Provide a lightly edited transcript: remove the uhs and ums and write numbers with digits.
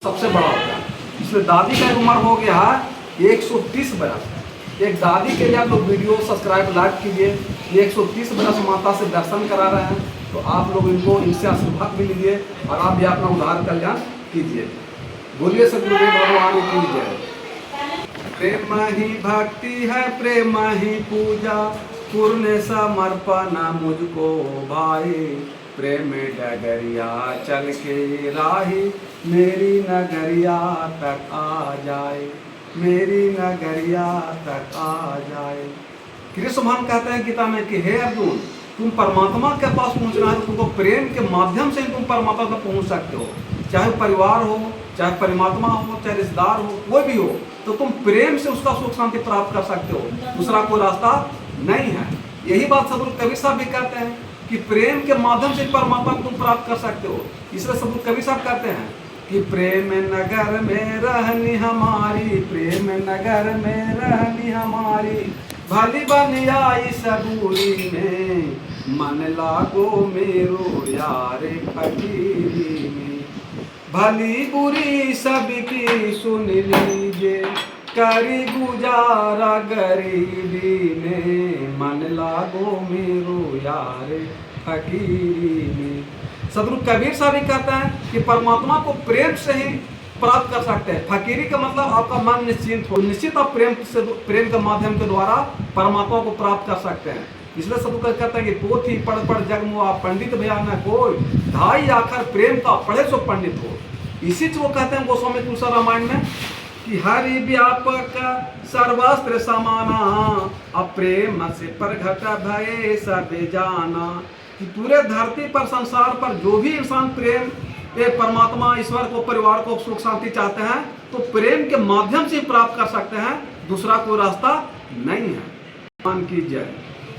सबसे बड़ा होता है। इसलिए दादी का उम्र हो गया है 130 बरस। एक दादी के लिए आप लोग वीडियो सब्सक्राइब लाइक कीजिए। ये 130 बरस माता से दर्शन करा रहे हैं, तो आप लोग इनसे आशीर्वाद भी लीजिए और आप भी अपना उद्धार कल्याण कीजिए। बोलिए सतगुरुदेव भगवान की जय। प्रेम ही भक्ति है, प्रेम ही पूजा, पूर्ण समर्पण मुझको भाई। प्रेम डगरिया चल के राही, मेरी नगरिया तक आ जाए, मेरी नगरिया तक आ जाए। कृष्ण भगवान कहते हैं गीता में कि हे अर्जुन, तुम परमात्मा के पास पहुंचना है तो तुमको प्रेम के माध्यम से तुम परमात्मा तक पहुंच सकते हो। चाहे परिवार हो, चाहे परमात्मा हो, चाहे रिश्तेदार हो, कोई भी हो, तो तुम प्रेम से उसका सुख शांति प्राप्त कर सकते हो। दूसरा कोई रास्ता नहीं है। यही बात सदगुरु कबीर साहब भी कहते हैं कि प्रेम के माध्यम से परमात्मा को तुम प्राप्त कर सकते हो। इसलिए सदगुरु कबीर साहब कहते हैं कि प्रेम नगर में रहनी हमारी, प्रेम नगर में रहनी हमारी, भली बन आई सबूरी में, मन लागो मेरो यार फकीरी में। भली बुरी सबकी सुन लीजिए, करी गुजारा गरीबी में, मन लागो मेरो यार फकीरी में। सदगुरु कबीर साहब भी कहते हैं कि परमात्मा को प्रेम से ही प्राप्त कर सकते हैं। फकीरी का मतलब आपका मन निश्चिंत हो, निश्चित आप प्रेम के माध्यम के द्वारा परमात्मा को प्राप्त कर सकते हैं। इसलिए सदगुरु कहते हैं कि पोथी पढ़ पढ़ जग मुआ, पंडित भया न कोई, ढाई आखर प्रेम का पढ़े सो पंडित हो। इसी से वो कहते हैं गोस्वामी तुलसी रामायण में कि हरि व्यापक सर्वस्त्र समाना, अप्रेम से प्रगट भये सब जाना। कि पूरे धरती पर, संसार पर जो भी इंसान प्रेम ये परमात्मा ईश्वर को, परिवार को सुख शांति चाहते हैं तो प्रेम के माध्यम से प्राप्त कर सकते हैं। दूसरा कोई रास्ता नहीं है। भगवान की जय।